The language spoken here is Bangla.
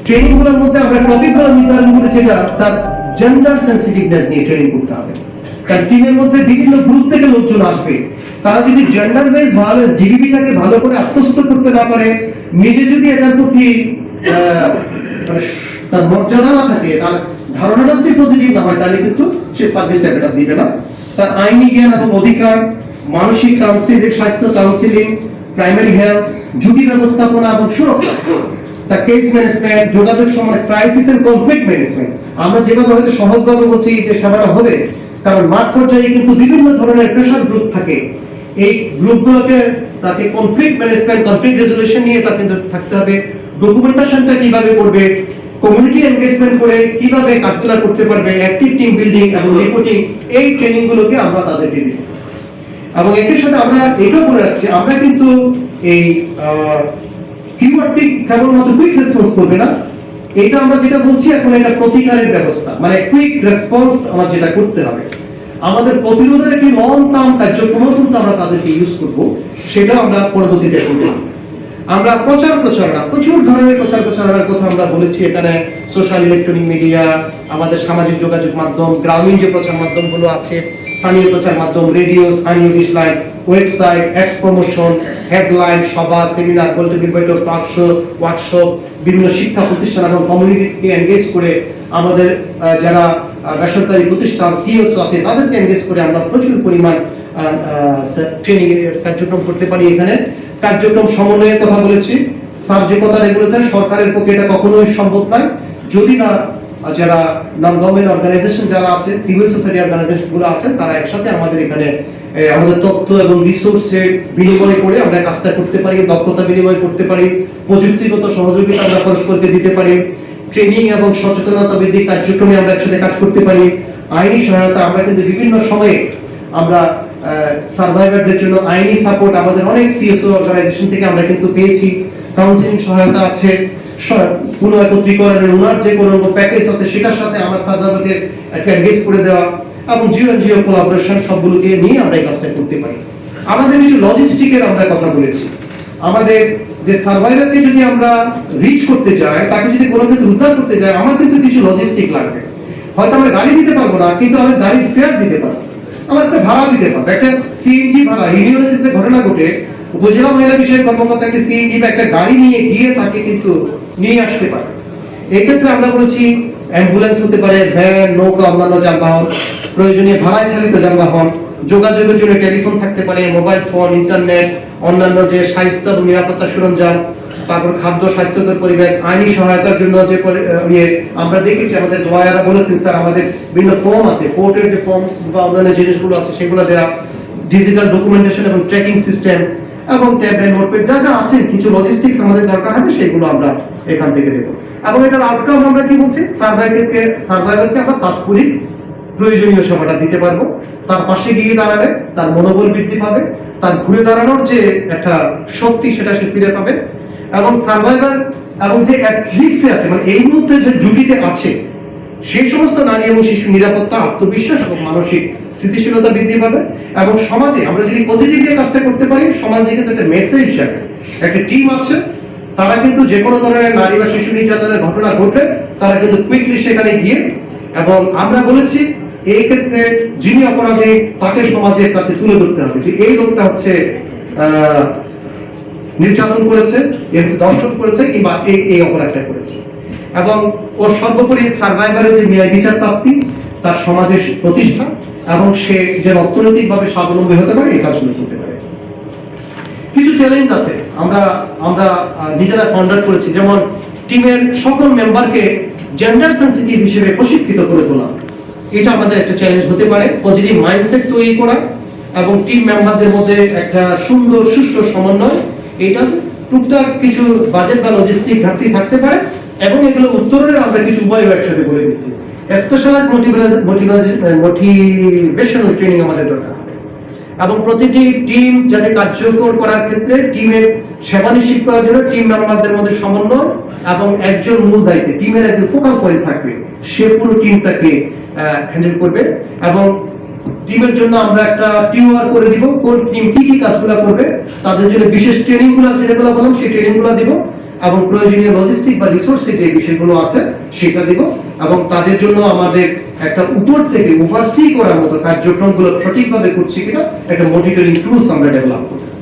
ট্রেনিং গুলোর মধ্যে আমরা টপিকগুলো নির্ধারণ করেছি, তার জেন্ডার সেন্সিটিভনেস নিয়ে ট্রেনিং করতে হবে। কারণ টিমের মধ্যে বিভিন্ন গ্রুপ থেকে লোকজন আসবে, তারা যদি জেন্ডার বেস ভালো জিডিপিটাকে ভালো করে আত্মস্থ করতে না পারে, নিজে যদি এটার প্রতি তার মর্যাদা না থাকে, তার ধারণাটা যদি পজিটিভ না হয়, তাহলে কিন্তু সে সার্ভিসটা এটা দিবে না। তার আইনি জ্ঞান এবং অধিকার, মানসিক কাউন্সিলিং, স্বাস্থ্য কাউন্সিলিং, প্রাইমারি হেলথ, ঝুঁকি ব্যবস্থাপনা এবং সুরক্ষা, তার কেস ম্যানেজমেন্ট, যোগাযোগ সময়, ক্রাইসিস এন্ড কনফ্লিক্ট ম্যানেজমেন্ট। আমরা যেভাবে হয়তো সহজভাবে বলছি যে সেবাটা হবে, কারণ মাঠ পর্যায়ে কিন্তু বিভিন্ন ধরনের প্রেশার গ্রুপ থাকে। এই গ্রুপগুলোকে তাকে কনফ্লিক্ট ম্যানেজমেন্ট, কনফ্লিক্ট রেজলিউশন নিয়ে তাকে কিন্তু থাকতে হবে। ডকুমেন্টেশনটা কিভাবে করবে, কমিউনিটি এনগেজমেন্ট করে কিভাবে কাজগুলো করতে পারবে, অ্যাক্টিভ টিম বিল্ডিং এবং রিপোর্টিং, এই ট্রেনিং গুলোকে আমরা তাদেরকে দিই। এবং এর সাথে আমরা এটাও বলে রাখছি, আমরা কিন্তু এই কিওয়ার্ডটি কেবলমাত্র কুইক রেসপন্স করবে না, এটা আমরা যেটা বলছি এখন এটা প্রতিকারের ব্যবস্থা, মানে কুইক রেসপন্স আমার যেটা করতে হবে। আমাদের প্রতিরোধের একটি লং টার্ম কার্যক্রম কিন্তু আমরা তাদেরকে ইউজ করব, সেটা আমরা পরবর্তীতে করব। আমরা প্রচারণা, প্রচুর ধরনের প্রচারণার কথা আমরা বলেছি এখানে। সোশ্যাল ইলেকট্রনিক মিডিয়া, আমাদের সামাজিক যোগাযোগ মাধ্যম, গ্রামীণ যে প্রচার মাধ্যমগুলো আছে, স্থানীয় প্রচার মাধ্যম, রেডিও, স্থানীয় নিউজলাইন, ওয়েবসাইট, অ্যাডস প্রমোশন, হেডলাইন, সভা, সেমিনার, গোলটেবিল বৈঠক, টক শো, ওয়ার্কশপ, বিভিন্ন শিক্ষা প্রতিষ্ঠান এবং কমিউনিটিকে এনগেজ করে, আমাদের যারা বেসরকারি প্রতিষ্ঠান সিইও আছে তাদেরকে এনগেজ করে আমরা প্রচুর পরিমাণ ট্রেনিং কার্যক্রম করতে পারি। এখানে কার্যক্রম সমন্বয়ের কথা বলেছি। স্যার যে কথা বলেছেন, সরকারের পক্ষে এটা কখনোই সম্ভব নয় যদি না যারা নন গভর্নমেন্ট অর্গানাইজেশন যারা আছে, সিভিল সোসাইটি অর্গানাইজেশন গুলো আছেন, তারা একসাথে আমাদের এখানে আমাদের তথ্য এবং রিসোর্সের বিনিময় করে আমরা কাজটা করতে পারি, দক্ষতা বিনিময় করতে পারি, প্রযুক্তিগত সহযোগিতা আমরা পরস্পরকে দিতে পারি, ট্রেনিং এবং সচেতনতা বৃদ্ধি কার্যক্রমে আমরা একসাথে কাজ করতে পারি, আইনি সহায়তা। আমরা কিন্তু বিভিন্ন সময়ে আমরা সার্ভাইভারদের জন্য আইনি সাপোর্ট আমাদের অনেক সিএসও অর্গানাইজেশন থেকে আমরা কিন্তু পেয়েছি। কাউন্সিলিং সহায়তা আছে, পুনঃ একত্রীকরণের ওনার যে কোনো প্যাকেজ আছে সেটার সাথে আমরা সার্ভাইভারদের এনগেজ করে দেওয়া এবং জিও কোলাবোরেশন, সবগুলোকে নিয়ে আমরা এই কাজটা করতে পারি। আমাদের কিছু লজিস্টিকের আমরা কথা বলেছি। আমাদের যে সার্ভাইভারকে যদি আমরা রিচ করতে যাই, তাকে যদি কোনো ক্ষেত্রে উদ্ধার করতে যাই, আমার কিন্তু কিছু লজিস্টিক লাগবে। হয়তো আমরা গাড়ি দিতে পারবো না, কিন্তু আমি গাড়ির ফেয়ার দিতে পারবো, আমার একটা ভাড়া দিতে পারবো, একটা সিএনজি ভাড়া। ইউনিয়নে যদি ঘটনা ঘটে, উপজেলা মহিলা বিষয়ক কর্মকর্তাকে সিএনজি বা একটা গাড়ি নিয়ে গিয়ে তাকে কিন্তু নিয়ে আসতে পারে। এক্ষেত্রে আমরা বলেছি অ্যাম্বুলেন্স হতে পারে, ভ্যান, নৌকা, অন্যান্য যানবাহন, প্রয়োজনীয় ভাড়ায় চালিত যানবাহন, যোগাযোগের জন্য টেলিফোন থাকতে পারে, মোবাইল ফোন, ইন্টারনেট, অন্যান্য যে স্বাস্থ্য এবং নিরাপত্তা সরঞ্জাম, তারপর খাদ্য, স্বাস্থ্যকর পরিবেশ, আইনি সহায়তার জন্য যে আমরা দেখেছি আমাদের লয়াররা বলেছেন স্যার আমাদের বিভিন্ন ফর্ম আছে, কোর্টের যে ফর্মস বা অন্যান্য জিনিসগুলো আছে সেগুলো দেওয়া, ডিজিটাল ডকুমেন্টেশন এবং ট্র্যাকিং সিস্টেম এবং ট্যাবলেট, নোটপ্যাড যা যা আছে, কিছু লজিস্টিক্স আমাদের দরকার হবে, সেগুলো আমরা এখান থেকে দেবো। এবং এটার আউটকাম আমরা কি বলছি, সার্ভাইভারকে আমরা তাৎক্ষণিক প্রয়োজনীয় সেবাটা দিতে পারবো। তার পাশে গিয়ে দাঁড়ালে তার মনোবল বৃদ্ধি পাবে, তার ঘুরে দাঁড়ানোর যে একটা শক্তি সেটা সে ফিরে পাবে। এবং সার্ভাইভার এবং যে রিস্কে আছে, মানে এই মুহূর্তে যে ঝুঁকিতে আছে, সেই সমস্ত নারী এবং শিশু নিরাপত্তা, আত্মবিশ্বাস এবং মানসিক স্থিতিশীলতা বৃদ্ধি পাবে। এবং সমাজে আমরা যদি পজিটিভলি কাজটা করতে পারি, সমাজে কিন্তু একটা মেসেজ হিসাবে একটা টিম আছে, তারা কিন্তু যে কোনো ধরনের নারী বা শিশু নির্যাতনের ঘটনা ঘটলে তারা কিন্তু কুইকলি সেখানে গিয়ে, এবং আমরা বলেছি এই ক্ষেত্রে যিনি অপরাধী তাকে সমাজের কাছে তুলে ধরতে হবে যে এই লোকটা হচ্ছে নির্যাতন করেছে, দর্শন করেছে, কিংবা এই অপরাধটা করেছে। এবং ওর সর্বোপরি সার্ভাইভারের যে ন্যায় বিচার প্রাপ্তি, তার সমাজের প্রতিষ্ঠা, এবং সে যে অর্থনৈতিকভাবে স্বাবলম্বী হতে পারে, এই কাজগুলো করতে পারে। কিছু চ্যালেঞ্জ আছে আমরা নিজেরা ফাউন্ডার করেছি, যেমন টিমের সকল মেম্বারকে জেন্ডার সেন্সিটিভ হিসেবে প্রশিক্ষিত করে তোলা, এটা আমাদের একটা চ্যালেঞ্জ হতে পারে। পজিটিভ মাইন্ডসেট তৈরি করা এবং টিম মেম্বারদের মধ্যে একটা সুন্দর সুষ্ঠু সমন্বয়, এটা টুকটাক কিছু বাজেট বা লজিস্টিক ঘাটতি থাকতে পারে, এবং এগুলো উত্তরণের আমরা কিছু উপায় একসাথে বলে দিচ্ছি। স্পেশালাইজড মোটিভেশনাল ট্রেনিং আমাদের দরকার হবে, এবং প্রতিটি টিম যাতে কার্যকর করার ক্ষেত্রে টিমের সেবা নিশ্চিত করার জন্য টিম মেম্বারদের মধ্যে সমন্বয় এবং একজন মূল দায়িত্বে টিমের একজন ফোকাল পয়েন্ট থাকবে, সে পুরো টিমটাকে হ্যান্ডেল করবে। এবং টিমের জন্য আমরা একটা টিওয়ার করে দিব, কোন টিম কি কি কাজগুলো করবে, তাদের জন্য বিশেষ ট্রেনিং গুলো যেগুলো বললাম সেই ট্রেনিং গুলো দিব। এবং প্রয়োজনীয় লজিস্টিক বা রিসোর্সের যে বিষয়গুলো আছে সেটা দিব, এবং তাদের জন্য আমাদের একটা উপর থেকে ওভারসি করার মতো কার্যক্রমগুলো সঠিকভাবে করছি কিনা একটা মনিটরিং টুলস আমরা ডেভেলপ করব।